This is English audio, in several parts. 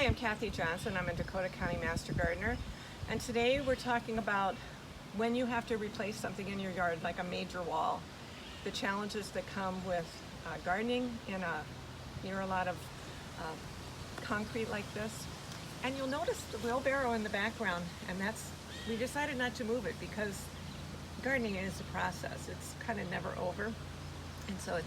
Hi, I'm Cathy Johnson. I'm a Dakota County Master Gardener, and today we're talking about when you have to replace something in your yard, like a major wall, the challenges that come with gardening near a lot of concrete like this. And you'll notice the wheelbarrow in the background, and we decided not to move it because gardening is a process. It's kind of never over, and so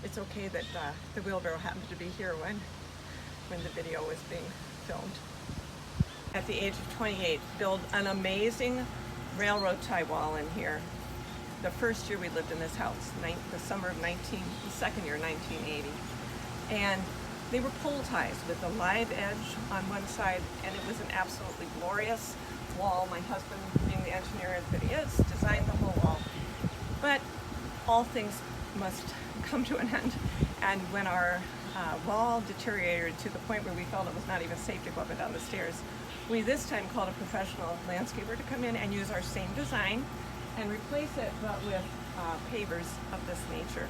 it's okay that the wheelbarrow happened to be here when the video was being filmed. At the age of 28, built an amazing railroad tie wall in here. The first year we lived in this house, the second year, 1980. And they were pole ties with a live edge on one side, and it was an absolutely glorious wall. My husband, being the engineer that he is, designed the whole wall. But all things must come to an end. And when our wall deteriorated to the point where we felt it was not even safe to go up and down the stairs, we this time called a professional landscaper to come in and use our same design and replace it, but with pavers of this nature.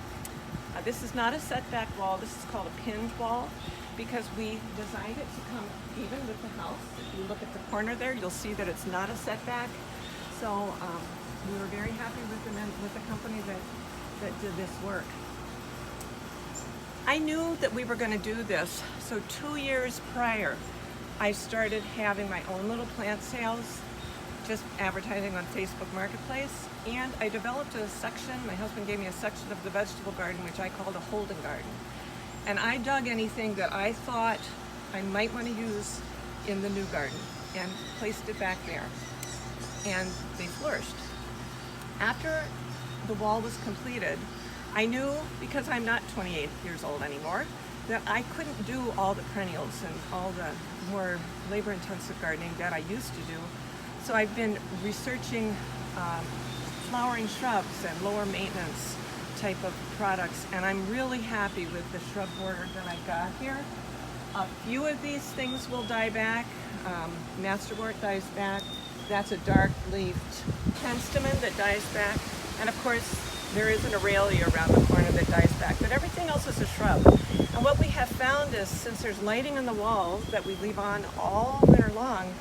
This is not a setback wall. This is called a pinned wall because we designed it to come even with the house. If you look at the corner there, you'll see that it's not a setback. So we were very happy with the company that did this work. I knew that we were going to do this, so 2 years prior, I started having my own little plant sales, just advertising on Facebook Marketplace, and I developed a section. My husband gave me a section of the vegetable garden, which I called a holding garden. And I dug anything that I thought I might want to use in the new garden and placed it back there. And they flourished. After the wall was completed, I knew, because I'm not 28 years old anymore, that I couldn't do all the perennials and all the more labor-intensive gardening that I used to do. So I've been researching flowering shrubs and lower maintenance type of products, and I'm really happy with the shrub border that I've got here. A few of these things will die back. Masterwort dies back. That's a dark-leafed penstemon that dies back. And of course, there is an Aurelia around the corner that dies back, but everything else is a shrub. And what we have found is, since there's lighting in the walls that we leave on all winter long,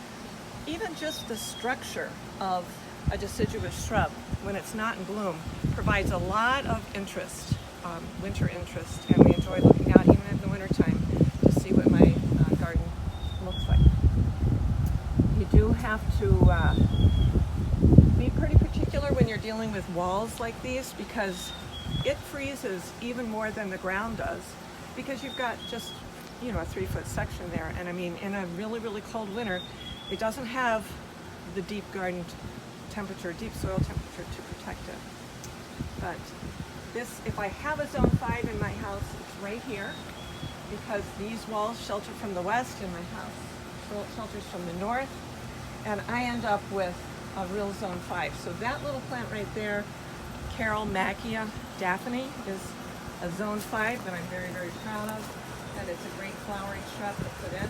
even just the structure of a deciduous shrub, when it's not in bloom, provides a lot of interest, winter interest, and we enjoy looking out even in the wintertime to see what my garden looks like. You do have to be pretty particular when you're dealing with walls like these, because it freezes even more than the ground does, because you've got just, a 3-foot section there. And I mean, in a really, really cold winter, it doesn't have the deep garden temperature, deep soil temperature to protect it. But this, if I have a zone 5 in my house, it's right here, because these walls shelter from the west and my house shelters from the north, and I end up with a real zone 5. So that little plant right there, Carol Macchia Daphne, is a zone 5 that I'm very, very proud of, and it's a great flowering shrub to put in.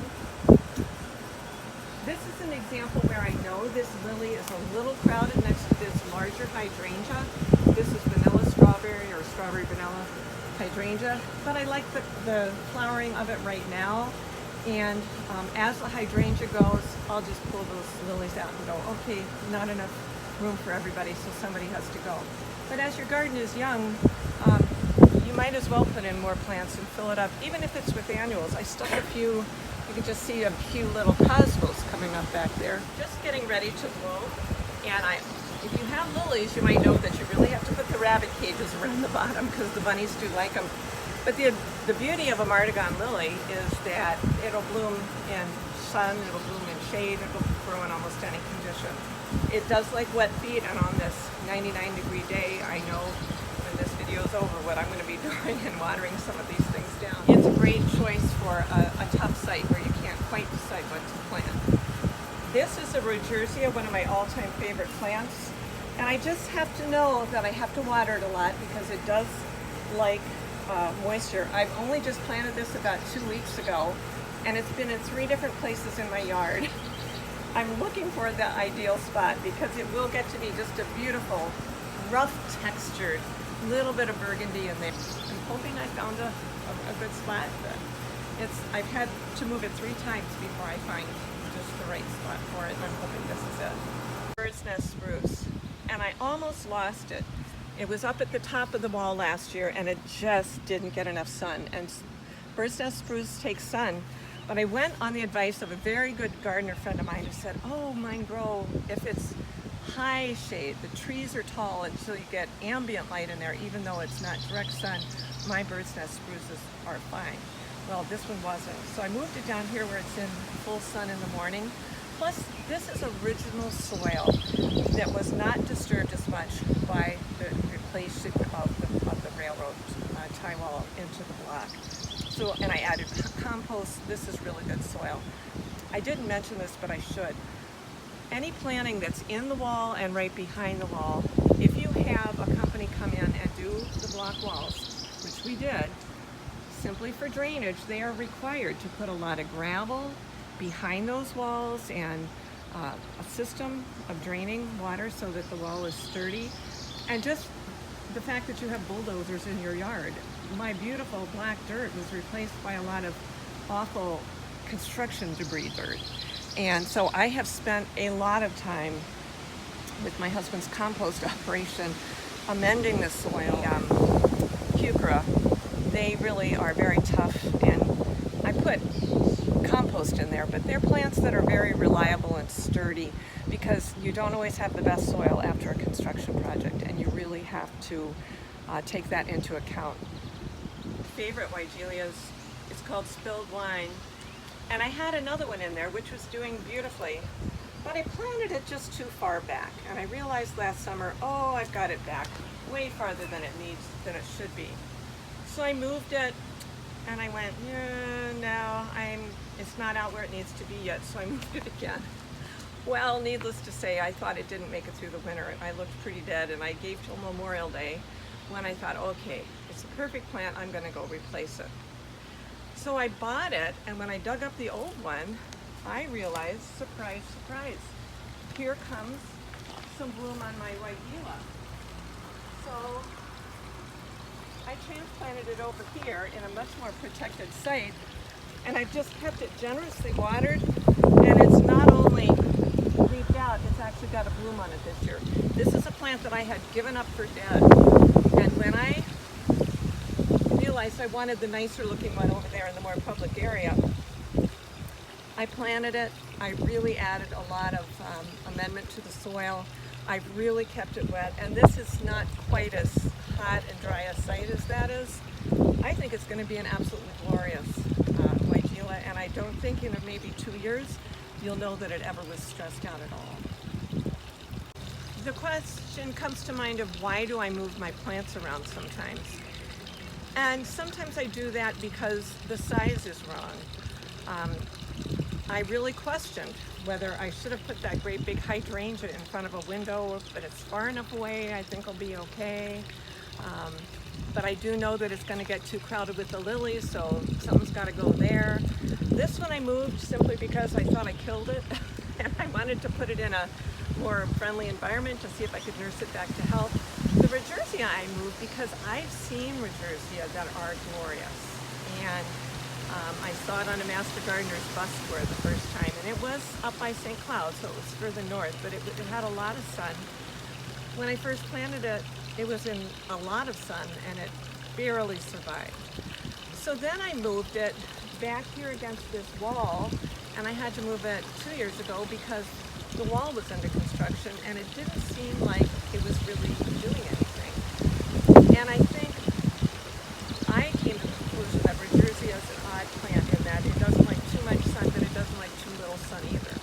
This is an example where I know this lily is a little crowded next to this larger hydrangea. This is vanilla strawberry or strawberry vanilla hydrangea, but I like the flowering of it right now. And as the hydrangea goes, I'll just pull those lilies out and go, okay, not enough room for everybody, so somebody has to go. But as your garden is young, you might as well put in more plants and fill it up, even if it's with annuals. I stuck a few, you can just see a few little cosmos coming up back there, just getting ready to bloom. And if you have lilies, you might know that you really have to put the rabbit cages around the bottom because the bunnies do like them. But the beauty of a Martagon lily is that it'll bloom in sun, it'll bloom in shade, it'll grow in almost any condition. It does like wet feet, and on this 99-degree day, I know when this video is over what I'm going to be doing and watering some of these things down. It's a great choice for a tough site where you can't quite decide what to plant. This is a Rogersia, one of my all-time favorite plants, and I just have to know that I have to water it a lot because it does like moisture. I've only just planted this about 2 weeks ago, and it's been in 3 different places in my yard. I'm looking for the ideal spot because it will get to be just a beautiful, rough textured, little bit of burgundy in there. I'm hoping I found a good spot. But I've had to move it 3 times before I find just the right spot for it, and I'm hoping this is it. Bird's nest spruce, and I almost lost it. It was up at the top of the wall last year, and it just didn't get enough sun. And bird's nest spruce takes sun, but I went on the advice of a very good gardener friend of mine who said, oh, mine grow if it's high shade. The trees are tall, and so you get ambient light in there, even though it's not direct sun. My bird's nest spruces are fine. Well, this one wasn't. So I moved it down here where it's in full sun in the morning. Plus, this is original soil that was not disturbed as much by the replacing of the railroad tie wall into the block. So, and I added compost. This is really good soil. I didn't mention this, but I should. Any planting that's in the wall and right behind the wall, if you have a company come in and do the block walls, which we did, simply for drainage, they are required to put a lot of gravel behind those walls and a system of draining water so that the wall is sturdy. And just the fact that you have bulldozers in your yard. My beautiful black dirt was replaced by a lot of awful construction debris dirt. And so I have spent a lot of time with my husband's compost operation amending the soil. Heuchera, they really are very tough, and I put compost in there, but they're plants that are very reliable and sturdy because you don't always have the best soil after a construction project, and you really have to take that into account. Favorite Weigelia is called Spilled Wine, and I had another one in there which was doing beautifully, but I planted it just too far back, and I realized last summer, oh, I've got it back way farther than it should be. So I moved it, and I went, no, it's not out where it needs to be yet, so I moved it again. Well, needless to say, I thought it didn't make it through the winter. I looked pretty dead, and I gave till Memorial Day when I thought, okay, it's a perfect plant, I'm gonna go replace it. So I bought it, and when I dug up the old one, I realized, surprise, surprise, here comes some bloom on my Weigelia. So I transplanted it over here in a much more protected site, and I've just kept it generously watered, and it's not only leafed out, it's actually got a bloom on it this year. This is a plant that I had given up for dead, and when I realized I wanted the nicer looking one over there in the more public area, I planted it. I really added a lot of amendment to the soil. I've really kept it wet, and this is not quite as hot and dry a site as that is. I think it's going to be an absolutely glorious Weigelia, and I don't think in maybe 2 years you'll know that it ever was stressed out at all. The question comes to mind of why do I move my plants around sometimes? And sometimes I do that because the size is wrong. I really questioned whether I should have put that great big hydrangea in front of a window, but it's far enough away, I think I'll be okay. But I do know that it's going to get too crowded with the lilies, so something's got to go there. This one I moved simply because I thought I killed it, and I wanted to put it in a more friendly environment to see if I could nurse it back to health. The Regersea I moved because I've seen Regersea that are glorious, and I saw it on a Master Gardener's bus tour the first time, and it was up by St. Cloud, so it was further north, but it had a lot of sun. When I first planted it, it was in a lot of sun, and it barely survived. So then I moved it back here against this wall, and I had to move it 2 years ago because the wall was under construction, and it didn't seem like it was really doing anything. And I think I came to the conclusion that Regersea is an odd plant in that it doesn't like too much sun, but it doesn't like too little sun either.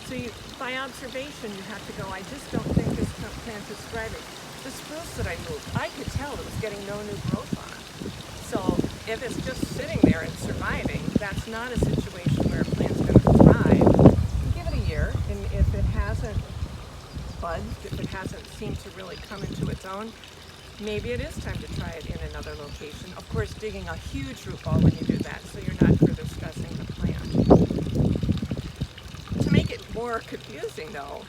So by observation, you have to go, I just don't think this plant is thriving. The spruce that I moved, I could tell it was getting no new growth on it. So if it's just sitting there and surviving, that's not a situation where a plant's going to thrive. Give it a year, and if it hasn't budged, if it hasn't seemed to really come into its own, maybe it is time to try it in another location. Of course, digging a huge root ball when you do that, so you're not further stressing the plant. To make it more confusing, though,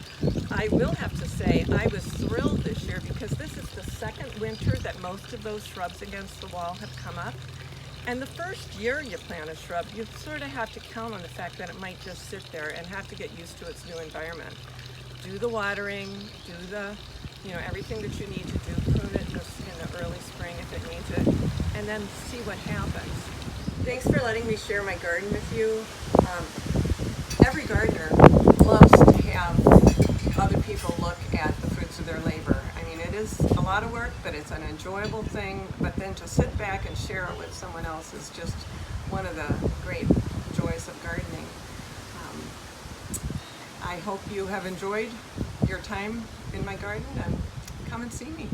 I will have to say I was thrilled this year because this is the second winter that most of those shrubs against the wall have come up. And the first year you plant a shrub, you sort of have to count on the fact that it might just sit there and have to get used to its new environment. Do the watering, do the, everything that you need to do, prune it in the early spring if it needs it, and then see what happens. Thanks for letting me share my garden with you. Every gardener loves to have other people look at the fruits of their labor. I mean, it is a lot of work, but it's an enjoyable thing. But then to sit back and share it with someone else is just one of the great joys of gardening. I hope you have enjoyed your time in my garden, and come and see me.